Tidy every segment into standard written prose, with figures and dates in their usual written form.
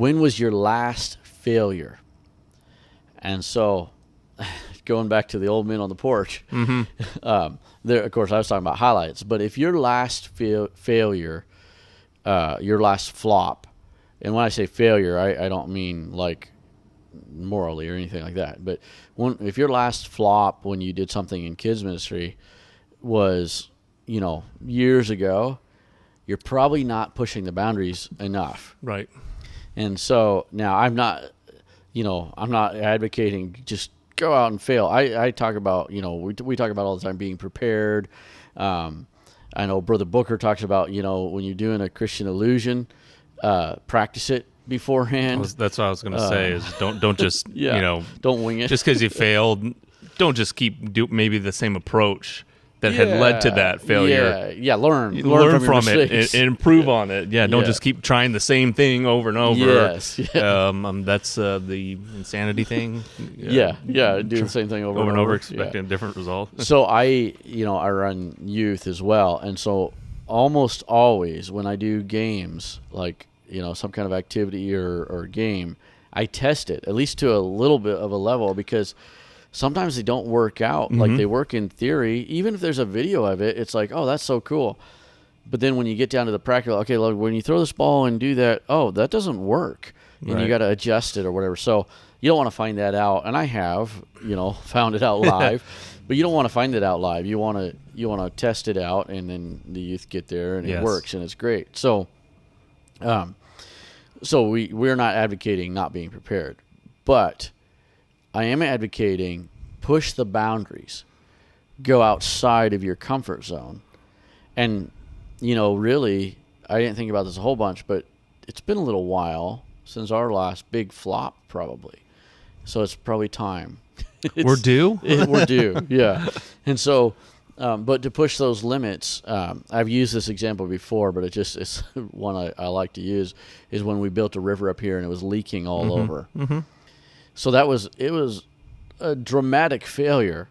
when was your last failure? And so, going back to the old men on the porch, there, of course, I was talking about highlights. But if your last failure, your last flop, and when I say failure, I don't mean like morally or anything like that. But if your last flop when you did something in kids ministry was, years ago, you're probably not pushing the boundaries enough. Right. And so now I'm not advocating just go out and fail. I talk about, we talk about all the time being prepared. I know Brother Booker talks about, when you're doing a Christian illusion, practice it beforehand. That's what I was going to say is don't just, don't wing it. Just because you failed, don't just keep maybe the same approach that had led to that failure. Learn from it and improve on it. Don't just keep trying the same thing over and over. Yes. That's the insanity thing. Do the same thing over and over, expecting a different result. So I run youth as well, and so almost always when I do games, like, some kind of activity or game, I test it, at least to a little bit of a level, because sometimes they don't work out like they work in theory. Even if there's a video of it, it's like, oh, that's so cool. But then when you get down to the practical, okay, look, when you throw this ball and do that, oh, that doesn't work. And you got to adjust it or whatever. So you don't want to find that out. And I have, found it out live. But you don't want to find it out live. You want to test it out, and then the youth get there, and it works, and it's great. So we're not advocating not being prepared. But I am advocating push the boundaries, go outside of your comfort zone. And, really, I didn't think about this a whole bunch, but it's been a little while since our last big flop probably. So it's probably time. We're due? We're due, yeah. And so, but to push those limits, I've used this example before, but it's one I like to use, is when we built a river up here and it was leaking all over. Mm-hmm. So it was a dramatic failure.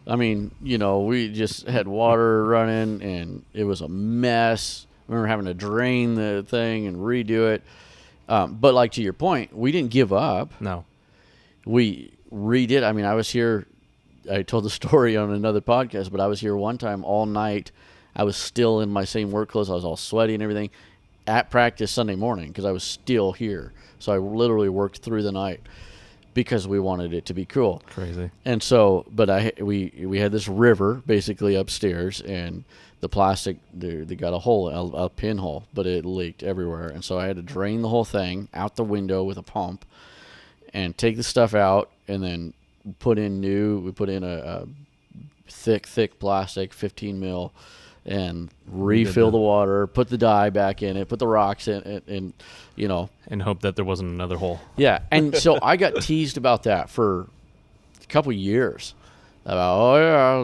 I mean, we just had water running and it was a mess. I remember having to drain the thing and redo it. But like to your point, we didn't give up. No. We redid. I mean, I was here. I told the story on another podcast, but I was here one time all night. I was still in my same work clothes. I was all sweaty and everything at practice Sunday morning because I was still here. So I literally worked through the night because we wanted it to be cool. Crazy. And so, but we had this river basically upstairs, and the plastic, they got a hole, a pinhole, but it leaked everywhere. And so I had to drain the whole thing out the window with a pump and take the stuff out, and then we put in a thick plastic, 15 mil, and refill the water, put the dye back in it, put the rocks in it, and and hope that there wasn't another hole. Yeah, and so I got teased about that for a couple of years. About,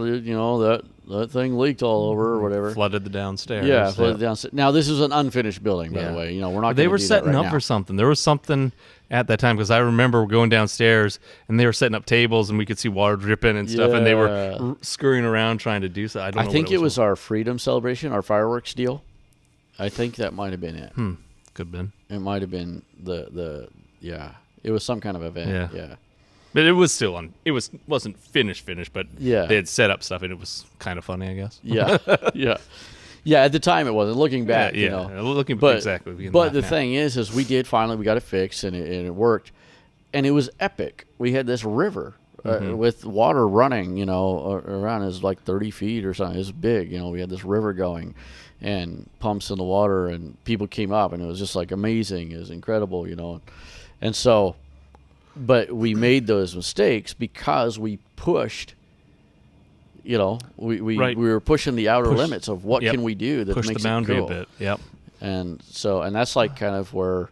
that thing leaked all over or whatever. Flooded the downstairs. Yeah, flooded downstairs. Now this is an unfinished building, by the way. We're not. They were setting up for something. There was something at that time, because I remember going downstairs and they were setting up tables and we could see water dripping and stuff, and they were scurrying around trying to do so. I think it was our freedom celebration, our fireworks deal. I think that might have been it. Could have been. It might have been it was some kind of event. Yeah. But it was still it wasn't finished, but they had set up stuff, and it was kind of funny, I guess. Yeah. Yeah, at the time it wasn't. Looking back, looking back, exactly. But the thing is we got it fixed, and it worked, and it was epic. We had this river with water running, around. It was like 30 feet or something. It was big. We had this river going, and pumps in the water, and people came up, and it was just like amazing. It was incredible, and so. But we made those mistakes because we pushed. We were pushing the outer limits of what can we do that push makes the boundary it cool. a bit. Yep. And that's like kind of where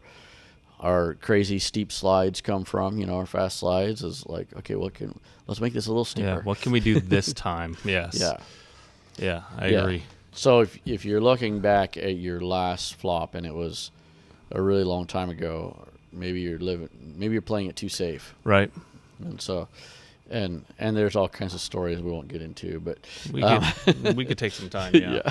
our crazy steep slides come from. Our fast slides is like, okay, let's make this a little steeper. Yeah. What can we do this time? Yes. Yeah. I agree. So if you're looking back at your last flop and it was a really long time ago, maybe you're playing it too safe. Right. And so. And there's all kinds of stories we won't get into, but we could take some time. Yeah.